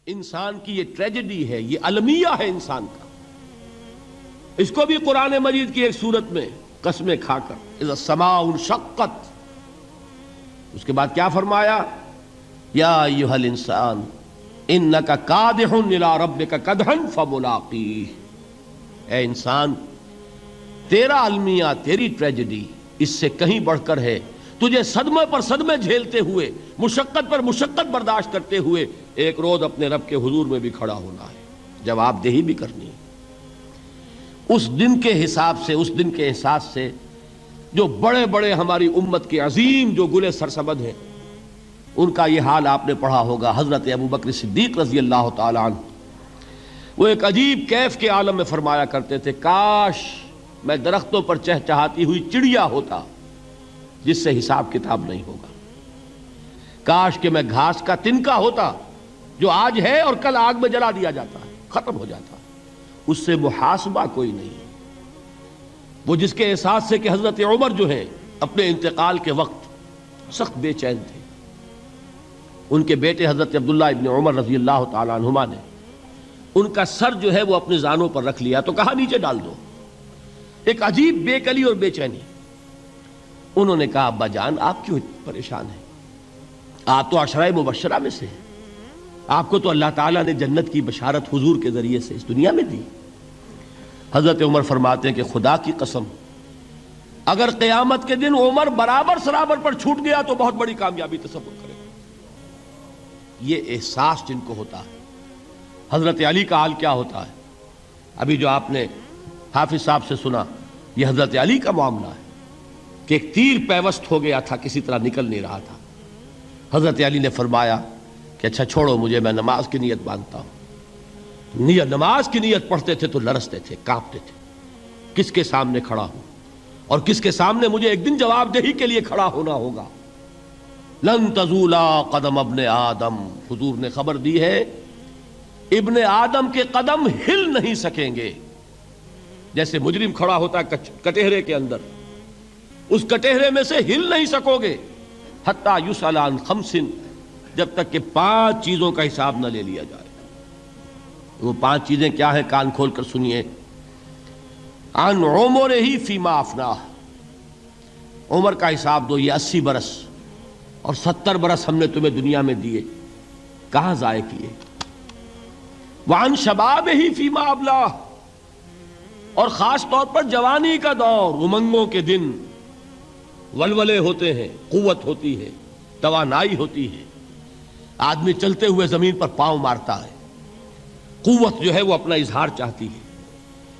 انسان کی یہ ٹریجڈی ہے، یہ المیہ ہے انسان کا. اس کو بھی قرآن مجید کی ایک سورت میں قسمیں کھا کر اذا السماء انشقت، اس کے بعد کیا فرمایا؟ یا ایھا الانسان انک کادح الی ربک کدحا فملاقیہ. اے انسان، تیرا المیہ، تیری ٹریجڈی اس سے کہیں بڑھ کر ہے. تجھے صدمے پر صدمے جھیلتے ہوئے، مشقت پر مشقت برداشت کرتے ہوئے ایک روز اپنے رب کے حضور میں بھی کھڑا ہونا ہے، جواب دہی بھی کرنی ہے. اس دن کے حساب سے، اس دن کے احساس سے جو بڑے بڑے ہماری امت کے عظیم جو گلے سرسبد ہیں، ان کا یہ حال آپ نے پڑھا ہوگا. حضرت ابوبکر صدیق رضی اللہ تعالی عنہ وہ ایک عجیب کیف کے عالم میں فرمایا کرتے تھے، کاش میں درختوں پر چہچہاتی ہوئی چڑیا ہوتا جس سے حساب کتاب نہیں ہوگا. کاش کہ میں گھاس کا تنکا ہوتا جو آج ہے اور کل آگ میں جلا دیا جاتا ہے، ختم ہو جاتا، اس سے محاسبہ کوئی نہیں. وہ جس کے احساس سے کہ حضرت عمر جو ہیں اپنے انتقال کے وقت سخت بے چین تھے. ان کے بیٹے حضرت عبداللہ ابن عمر رضی اللہ تعالی عنہما نے ان کا سر جو ہے وہ اپنے زانوں پر رکھ لیا تو کہا نیچے ڈال دو. ایک عجیب بے کلی اور بے چینی. انہوں نے کہا ابا جان آپ کیوں پریشان ہیں؟ آپ تو عشرہ مبشرہ میں سے ہیں، آپ کو تو اللہ تعالیٰ نے جنت کی بشارت حضور کے ذریعے سے اس دنیا میں دی. حضرت عمر فرماتے ہیں کہ خدا کی قسم اگر قیامت کے دن عمر برابر سرابر پر چھوٹ گیا تو بہت بڑی کامیابی تصور کرے. یہ احساس جن کو ہوتا ہے. حضرت علی کا حال کیا ہوتا ہے؟ ابھی جو آپ نے حافظ صاحب سے سنا، یہ حضرت علی کا معاملہ ہے کہ ایک تیر پیوست ہو گیا تھا، کسی طرح نکل نہیں رہا تھا. حضرت علی نے فرمایا کہ اچھا چھوڑو مجھے، میں نماز کی نیت باندھتا ہوں. نماز کی نیت پڑھتے تھے تو لرزتے تھے، کانپتے تھے. کس کے سامنے کھڑا ہوں اور کس کے سامنے مجھے ایک دن جواب دہی کے لیے کھڑا ہونا ہوگا. لن تزولا قدم ابن آدم، حضور نے خبر دی ہے ابن آدم کے قدم ہل نہیں سکیں گے. جیسے مجرم کھڑا ہوتا ہے کٹہرے کے اندر، اس کٹہرے میں سے ہل نہیں سکو گے حتی یسأل عن خمس، جب تک کہ 5 چیزوں کا حساب نہ لے لیا جائے. وہ 5 چیزیں کیا ہیں؟ کان کھول کر سنیے. عن عمرہ فیما افناہ، عمر کا حساب دو. یہ 80 برس اور 70 برس ہم نے تمہیں دنیا میں دیے، کہاں ضائع کیے؟ وعن شبابہ فیما ابلاہ، اور خاص طور پر جوانی کا دور، امنگوں کے دن، ولولے ہوتے ہیں، قوت ہوتی ہے، توانائی ہوتی ہے، آدمی چلتے ہوئے زمین پر پاؤں مارتا ہے، قوت جو ہے وہ اپنا اظہار چاہتی ہے.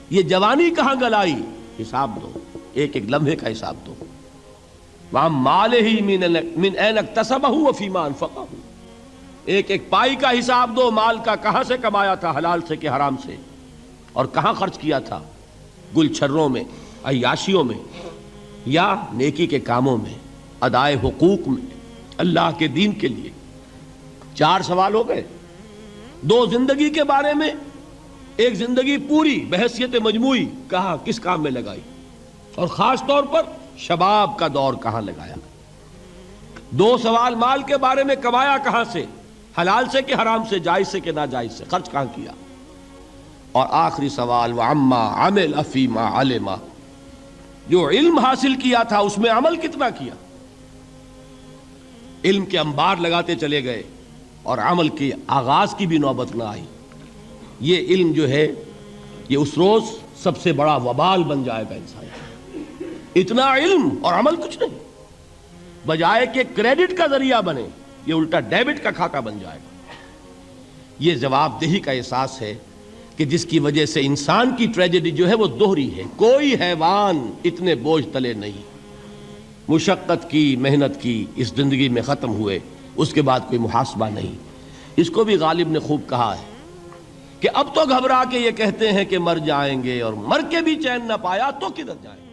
یہ جوانی کہاں گلائی؟ حساب دو، ایک ایک لمحے کا حساب دو. وَعَن مَالِهِ مِنْ أَيْنَ اكْتَسَبَهُ وَفِيمَا أَنْفَقَهُ، ایک ایک پائی کا حساب دو. مال کا کہاں سے کمایا تھا، حلال سے کہ حرام سے، اور کہاں خرچ کیا تھا، گل چھروں میں، عیاشیوں میں، یا نیکی کے کاموں میں، ادائے حقوق میں، اللہ کے دین کے لیے. 4 سوال ہو گئے. 2 زندگی کے بارے میں، ایک زندگی پوری بحیثیت مجموعی کہاں کس کام میں لگائی، اور خاص طور پر شباب کا دور کہاں لگایا. 2 سوال مال کے بارے میں، کمایا کہاں سے، حلال سے کہ حرام سے، جائز سے کہ ناجائز سے، خرچ کہاں کیا. اور آخری سوال وعما عمل فیما علم، جو علم حاصل کیا تھا اس میں عمل کتنا کیا. علم کے انبار لگاتے چلے گئے اور عمل کے آغاز کی بھی نوبت نہ آئی. یہ علم جو ہے یہ اس روز سب سے بڑا وبال بن جائے گا انسان. اتنا علم اور عمل کچھ نہیں، بجائے کہ کریڈٹ کا ذریعہ بنے یہ الٹا ڈیبٹ کا کھاتہ بن جائے گا. یہ جواب دہی کا احساس ہے کہ جس کی وجہ سے انسان کی ٹریجڈی جو ہے وہ دوہری ہے. کوئی حیوان اتنے بوجھ تلے نہیں، مشقت کی، محنت کی، اس زندگی میں ختم ہوئے، اس کے بعد کوئی محاسبہ نہیں. اس کو بھی غالب نے خوب کہا ہے کہ اب تو گھبرا کے یہ کہتے ہیں کہ مر جائیں گے، اور مر کے بھی چین نہ پایا تو کدھر جائیں گے.